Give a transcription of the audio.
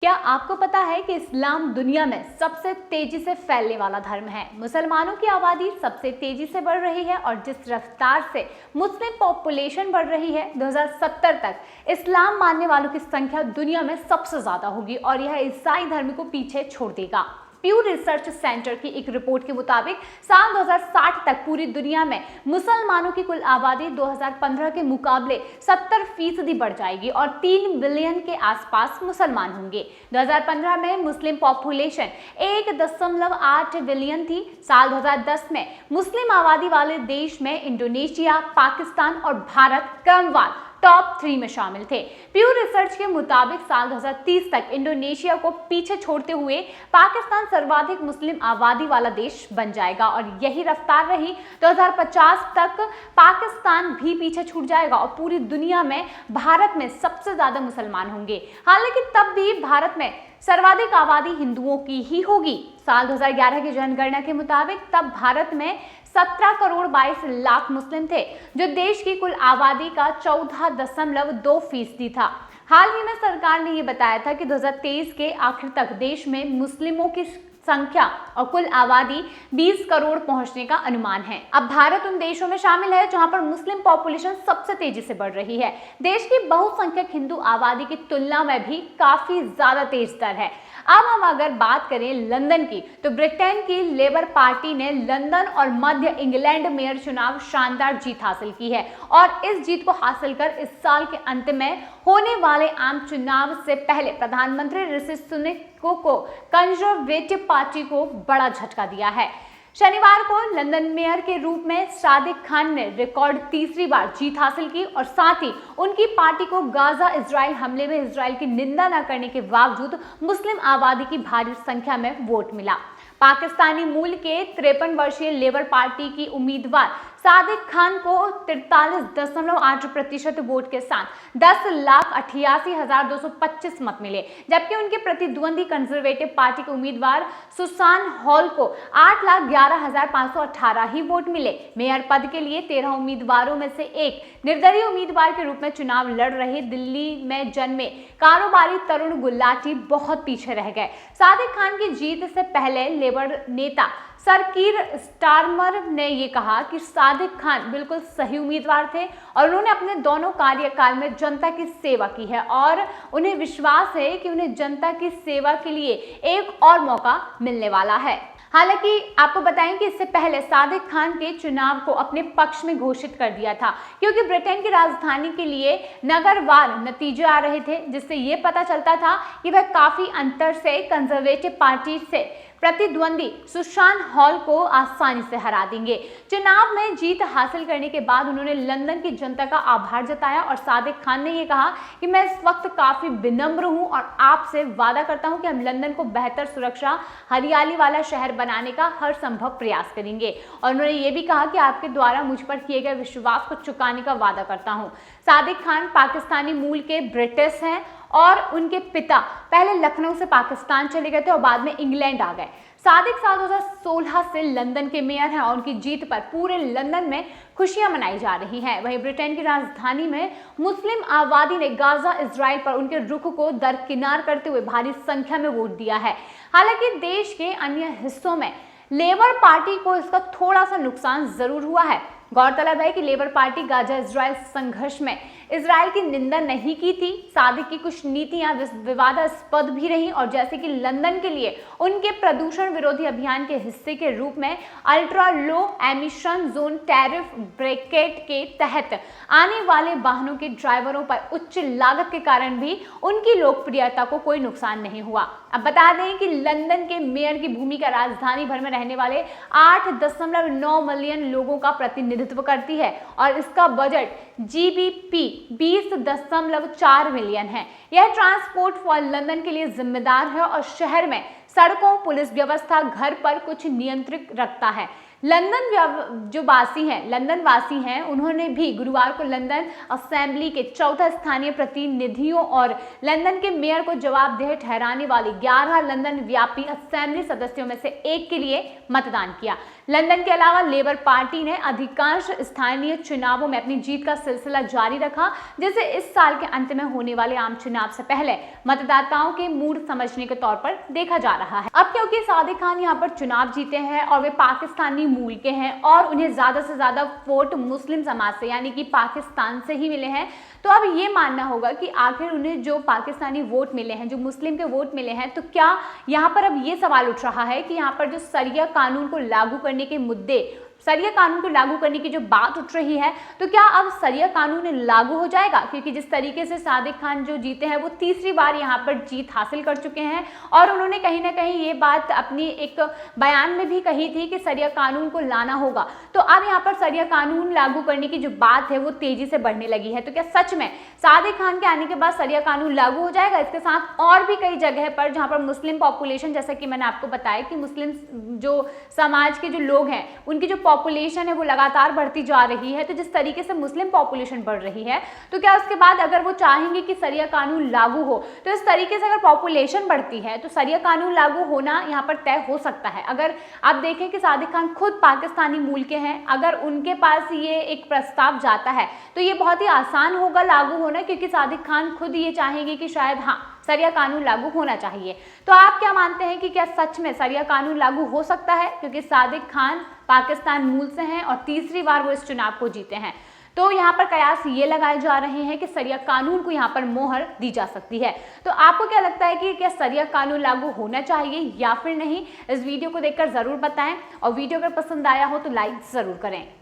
क्या आपको पता है कि इस्लाम दुनिया में सबसे तेजी से फैलने वाला धर्म है। मुसलमानों की आबादी सबसे तेजी से बढ़ रही है और जिस रफ्तार से मुस्लिम पॉपुलेशन बढ़ रही है 2070 तक इस्लाम मानने वालों की संख्या दुनिया में सबसे ज्यादा होगी और यह ईसाई धर्म को पीछे छोड़ देगा। प्यू रिसर्च सेंटर की एक रिपोर्ट के मुताबिक साल 2060 तक पूरी दुनिया में मुसलमानों की कुल आबादी 2015 के मुकाबले 70% बढ़ जाएगी और 3 बिलियन के आसपास मुसलमान होंगे। 2015 में मुस्लिम पॉपुलेशन 1.8 बिलियन थी। साल 2010 में मुस्लिम आबादी वाले देश में इंडोनेशिया, पाकिस्तान और भारत क्रमवार टॉप 3 में शामिल थे। प्यू रिसर्च के मुताबिक साल 2030 तक इंडोनेशिया को पीछे छोड़ते हुए पाकिस्तान सर्वाधिक मुस्लिम आबादी वाला देश बन जाएगा और यही रफ्तार रही 2050 तक पाकिस्तान भी पीछे छूट जाएगा और पूरी दुनिया में भारत में सबसे ज्यादा मुसलमान होंगे। हालांकि तब भी भारत में सर्वाधिक आबादी हिंदुओं की ही होगी। साल 2011 की जनगणना के मुताबिक तब भारत में 17 करोड़ 22 लाख मुस्लिम थे, जो देश की कुल आबादी का 14.2% था। हाल ही में सरकार ने यह बताया था कि 2023 के आखिर तक देश में मुस्लिमों की संख्या और कुल आबादी 20 करोड़ पहुंचने का अनुमान है। अब भारत उन देशों में शामिल है जहां पर मुस्लिम पॉपुलेशन सबसे तेजी से बढ़ रही है। देश की बहुसंख्यक हिंदू आबादी की तुलना में भी काफी ज्यादा तेज दर है। अब हम अगर बात करें लंदन की, तो ब्रिटेन की लेबर पार्टी ने लंदन और मध्य इंग्लैंड मेयर चुनाव शानदार जीत हासिल की है और इस जीत को हासिल कर इस साल के अंत में होने वाले आम चुनाव से पहले प्रधानमंत्री ऋषि सुनक को कंजर्वेटिव पार्टी को बड़ा झटका दिया है। शनिवार को लंदन मेयर के रूप में सादिक खान ने रिकॉर्ड तीसरी बार जीत हासिल की और साथ ही उनकी पार्टी को गाजा इजराइल हमले में इजराइल की निंदा न करने के बावजूद मुस्लिम आबादी की भारी संख्या में वोट मिला। पाकिस्तानी मूल के 53 वर्षीय लेबर पार्टी की उम्मीदवार सादिक खान को 43.8% वोट के साथ 10,88,225 मत मिले, जबकि उनके प्रतिद्वंदी कंजर्वेटिव पार्टी के उम्मीदवार सुसान हॉल को 8,11,518 ही वोट मिले। मेयर पद के लिए 13 उम्मीदवारों में से एक निर्दलीय उम्मीदवार के रूप में चुनाव लड़ रहे दिल्ली में जन्मे कारोबारी तरुण गुलाटी बहुत पीछे रह गए। सादिक खान की जीत से पहले लेबर नेता सर कीर स्टारमर ने यह कहा कि सादिक खान बिल्कुल सही उम्मीदवार थे और उन्होंने अपने दोनों कार्यकाल में जनता की सेवा की है और उन्हें विश्वास है कि उन्हें जनता की सेवा के लिए एक और मौका मिलने वाला है। हालांकि आपको बताएं कि इससे पहले सादिक खान के चुनाव को अपने पक्ष में घोषित कर दिया था, क्योंकि ब्रिटेन की राजधानी के लिए नगरवार नतीजे आ रहे थे, जिससे ये पता चलता था कि वह काफी अंतर से कंजर्वेटिव पार्टी से प्रतिद्वंदी सुशान हॉल को आसानी से हरा देंगे। चुनाव में जीत हासिल करने के बाद उन्होंने लंदन की जनता का आभार जताया और सादिक खान ने यह कहा कि मैं इस वक्त काफी विनम्र हूं और आपसे वादा करता हूं कि हम लंदन को बेहतर सुरक्षा, हरियाली वाला शहर बनाने का हर संभव प्रयास करेंगे और उन्होंने ये भी कहा कि आपके द्वारा मुझ पर किए गए विश्वास को चुकाने का वादा करता हूं। सादिक खान पाकिस्तानी मूल के ब्रिटिश हैं और उनके पिता पहले लखनऊ से पाकिस्तान चले गए थे और बाद में इंग्लैंड आ गए। सादिक साल 2016 से लंदन के मेयर हैं और उनकी जीत पर पूरे लंदन में खुशियां मनाई जा रही हैं। वहीं ब्रिटेन की राजधानी में मुस्लिम आबादी ने गाजा इजराइल पर उनके रुख को दरकिनार करते हुए भारी संख्या में वोट दिया है। हालांकि देश के अन्य हिस्सों में लेबर पार्टी को इसका थोड़ा सा नुकसान जरूर हुआ है। गौरतलब है कि लेबर पार्टी गाजा इजराइल संघर्ष में इजराइल की निंदा नहीं की थी। सादिक की कुछ नीतियां विवादास्पद भी रहीं और जैसे कि लंदन के लिए उनके प्रदूषण विरोधी अभियान के हिस्से के रूप में ultra low emission zone tariff bracket के तहत आने वाले वाहनों के ड्राइवरों पर उच्च लागत के कारण भी उनकी लोकप्रियता को कोई नुकसान नहीं हुआ। अब बता दें कि लंदन के मेयर की भूमिका राजधानी भर में रहने वाले 8.9 मिलियन लोगों का प्रतिनिधित्व करती है और इसका बजट GBP 20.4 मिलियन है। यह ट्रांसपोर्ट फॉर लंदन के लिए जिम्मेदार है और शहर में सड़कों, पुलिस व्यवस्था, घर पर कुछ नियंत्रित रखता है। लंदन वासी हैं, उन्होंने भी गुरुवार को लंदन असेंबली के चौथा स्थानीय प्रतिनिधियों और लंदन के मेयर को जवाबदेह ठहराने वाले 11 लंदन व्यापी असेंबली सदस्यों में से एक के लिए मतदान किया। लंदन के अलावा लेबर पार्टी ने अधिकांश स्थानीय चुनावों में अपनी जीत का सिलसिला जारी रखा, जिसे इस साल के अंत में होने वाले आम चुनाव से पहले मतदाताओं के मूड समझने के तौर पर देखा जा रहा है। अब क्योंकि सादिक खान यहाँ पर चुनाव जीते हैं और वे पाकिस्तानी मूल के हैं और उन्हें ज्यादा से ज्यादा वोट मुस्लिम समाज से यानी कि पाकिस्तान से ही मिले हैं, तो अब ये मानना होगा कि आखिर उन्हें जो पाकिस्तानी वोट मिले हैं, जो मुस्लिम के वोट मिले हैं, तो क्या यहाँ पर अब ये सवाल उठ रहा है कि यहाँ पर जो शरिया कानून को लागू करने के मुद्दे, शरिया कानून को लागू करने की जो बात उठ रही है, तो क्या अब शरिया कानून लागू हो जाएगा? क्योंकि जिस तरीके से सादिक खान जो जीते हैं वो तीसरी बार यहाँ पर जीत हासिल कर चुके हैं और उन्होंने कहीं ना कहीं ये बात अपनी एक बयान में भी कही थी कि शरिया कानून को लाना होगा। तो अब यहाँ पर शरिया कानून लागू करने की जो बात है वो तेजी से बढ़ने लगी है। तो क्या सच में सादिक खान के आने के बाद शरिया कानून लागू हो जाएगा? इसके साथ और भी कई जगह पर जहाँ पर मुस्लिम पॉपुलेशन, जैसा कि मैंने आपको बताया कि मुस्लिम जो समाज के जो लोग हैं उनकी जो पॉपुलेशन है वो लगातार बढ़ती जा रही है, तो जिस तरीके से मुस्लिम पॉपुलेशन बढ़ रही है, तो क्या उसके बाद अगर वो चाहेंगे कि शरिया कानून लागू हो, तो इस तरीके से अगर पॉपुलेशन बढ़ती है तो शरिया कानून लागू होना यहाँ पर तय हो सकता है। अगर आप देखें कि सादिक खान खुद पाकिस्तानी मूल के हैं, अगर उनके पास ये एक प्रस्ताव जाता है तो ये बहुत ही आसान होगा लागू होना, क्योंकि सादिक खान खुद ये चाहेंगे कि शायद हाँ शरिया कानून लागू होना चाहिए। तो आप क्या मानते हैं कि क्या सच में शरिया कानून लागू हो सकता है? क्योंकि सादिक खान पाकिस्तान मूल से हैं और तीसरी बार वो इस चुनाव को जीते हैं। तो यहाँ पर कयास ये लगाए जा रहे हैं कि शरिया कानून को यहाँ पर मोहर दी जा सकती है। तो आपको क्या लगता है कि क्या शरिया कानून लागू होना चाहिए या फिर नहीं? इस वीडियो को देखकर जरूर बताएं और वीडियो अगर पसंद आया हो तो लाइक जरूर करें।